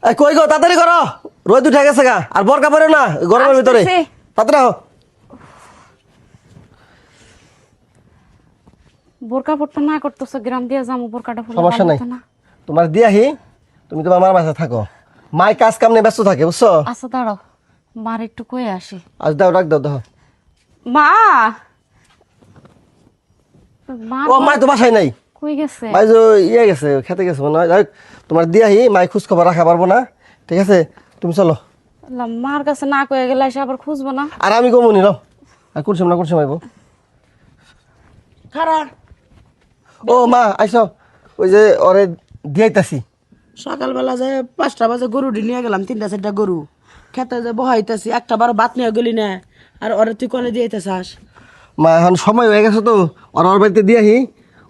এই কই গো তাড়াতাড়ি করো, রোদ উঠে গেছে গা, আর বরকা পরে না গরমের ভিতরে। আসতেছি। তাড়াতাড়ি হও। বোরকা পড়তে না করতেছ, গ্রাম দিয়ে যাবো বোরকাটা ফুলে সমস্যা নাই, ভালো হতো না? তোমার দিয়াহি, তুমি তোমার মার বাসায় থাকো। মাই কাজ কাম নিয়ে ব্যস্ত থাকে বুঝছো। আচ্ছা দাঁড়াও, মার একটু কয়ে আসি। আজ দাও, ডাক দাও, দাও। মা, মা ও মাই তো বাসায় নাই, কই গেছে? মাই যে ইয়ে গেছে, খেতে গেছে মনে হয়। যাই হোক, তোমার দিয়াহি, মাই খোঁজ খবর রাখা পারবো না, ঠিক আছে? তুমি চলো। আল্লাহ, মার কাছে না কয়ে গেলে এসে আবার খুঁজবো না। আর আমি কমুনি র, আর কোন সময় না কোন সময় আইবো। খারা ও মা আইসো, ওই যে ওরে দিয়াইতাছি। সকালবেলা যে 5টা বাজে গরু নিয়ে গেলাম, 3টা 4টা গরু খেতে যে বহাইতেছি, একটা বার ভাত নিয়ে গেলি না, আর ওরে তুই কনে দিয়েতেছাস? মা এখন সময় হয়ে গেছে তো, ওর বাড়িতে দিয়াহি,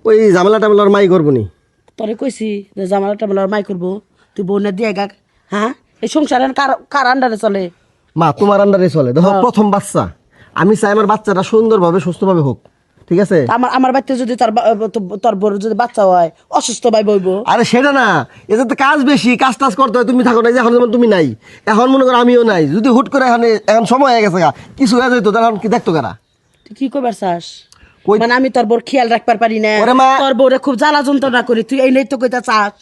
ওই ঝামেলা টামেলা ওর মাই করবো নি। তোরে কইছি যে জামালা টামালা মাই করবো, তুই বোনের দিয়ে গা। হ্যাঁ, এই সংসার কার কার আন্ডারে চলে? মা তোমার আন্ডারে চলে, দেখো প্রথম বাচ্চা, আমি চাই আমার বাচ্চাটা সুন্দরভাবে সুস্থভাবে হোক, ঠিক আছে? আমার আমার বাড়িতে যদি তোর বড় যদি বাচ্চা হয়, অসুস্থ ভাই বইব। আরে সেটা না, এদের তো কাজ বেশি, কাজ টাজ করতে হয়, তুমি থাকো না, এই যে এখন যেমন তুমি নাই, এখন মনে করো আমিও নাই, যদি হুট করে এখন সময় হয়ে গেছে গা, কিছু হয়ে যেত তখন কি দেখতো কারা? তুই কি করবার চাস? কই- মানে আমি তোর বোর খেয়াল রাখবার পারি না, ওরে মা- তোর বউরে খুব জ্বালা যন্ত্রণা করি, তুই এই নেই তো কইতা চাস?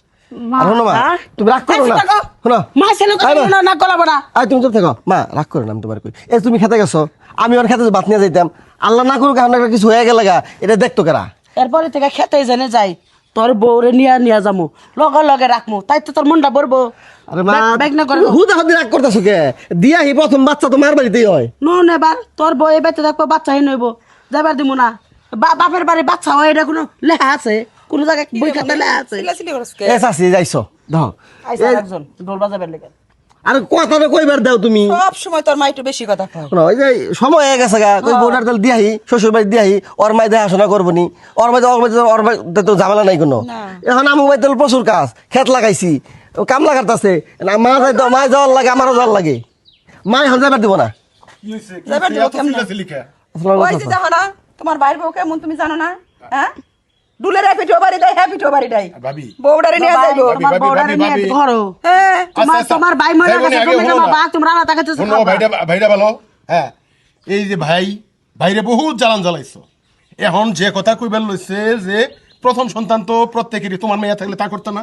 মা, আর শোনো মা, হ্যাঁ? তুমি রাগ করো না, শোনো। মা ছেলে আয় মা। না গলাবো না। আয় তুমি চুপ থাকো, মা রাগ করো না, আমি তোমার কই, এই তুমি খেতে গেছো, আমি ওর খেতে ভাত নিয়ে যাইতাম, আল্লাহ না করুক এখন একটা কিছু হয়ে গেলে গা, এটা দেখতো কারা? এরপরে থেকে খেতে জেনে যাই, তোর বউরে নিয়ে যামু, লগে লগে রাখমু, তাই তো তোর মনটা ভরবো। আরে মা, ব্যাগ না করে হুদা হুদি রাগ করতেছো কে? দিয়াহি প্রথম বাচ্চা তো মার বাড়িতেই হয়। নুন এবার তোর বউ এবার দেখবো বাচ্চা হয়ে নইব, যাবার দিব না। বাপের বাড়ি বাচ্চা হয়, এটা কোনো লেখা আছে? কোনো জায়গায় বই খাতা লেখা আছে? এ চাষি যাইছো দাও, আইসা একজন ঢোল বাজাবের লেগে। আরে কথাটা কইবার দাও তুমি। সব সময় তোর মা একটু বেশি কথা কয়। শোনো, ওই যে সময় হয়ে গেছে গা, ওই বোনার তেল দিয়াহি, শ্বশুর বাড়ি দিয়াহি, ওর মাই দেখাশোনা করবো নি, ওর বাড়িতে তো ঝামেলা নাই কোনো। এখন আমার বাড়িতে প্রচুর কাজ, ক্ষেত লাগাইছি, ও কাম লাগাতেছে, মা যাই তো, মায় যাওয়ার লাগে, আমারও যাওয়ার লাগে, মা এখন যাবার দিব না। যাবার দিব কেমনে? আসসালামু ওই যে আলাইকুম। দেখো না, তোমার বাইর বউ কেমন তুমি জানো না? হ্যাঁ, ডুলের পিঠো বাড়ি দেয়, হ্যাঁ পিঠো বাড়ি দেয়, ভাবি। বউডারে নিয়ে যাইবো। তোমার ভাবি, বউরারে ভাবি, নিয়ে ভাবি। ঘরো। হ্যাঁ, তোমার আচ্ছা, তোমার ভাই মরে ভাই বোনে গেছে, আগে তুমি হলো আমার না। বা তোমরা না তাকাতে শোনো ভাইটা ভালো, হ্যাঁ, এই যে ভাইরে বহুত জ্বালান জ্বালাইছো, এখন যে কথা কইবার লইছে যে প্রথম সন্তান তো প্রত্যেকেরই, তোমার মেয়ে থাকলে তা করতো না,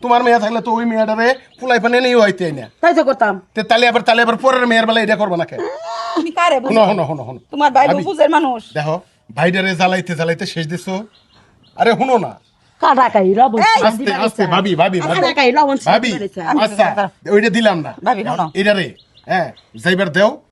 তোমার মেয়ে থাকলে তো ওই মেয়েটারে ফুলাই পানে নিয়ে হইতে না, তাই তো করতাম। তাহলে আবার পরের মেয়ের বেলা এটা করবো না কে? তুমি কারে বুঝো? হনো তোমার বাইর বউ ভাবি, বুঝের মানুষ। দেখো ভাইটারে জ্বালাইতে জ্বালাইতে শেষ দিছো। আরে শুনো না, কাটা কাই লবণ আস্তে আস্তে ভাবি ভাবি ভাবি কাটা কাই লবণ ভাবি, আচ্ছা ওইটা দিলাম না, ভাবি, শোনো। এটারে হ্যাঁ যাইবার দেও,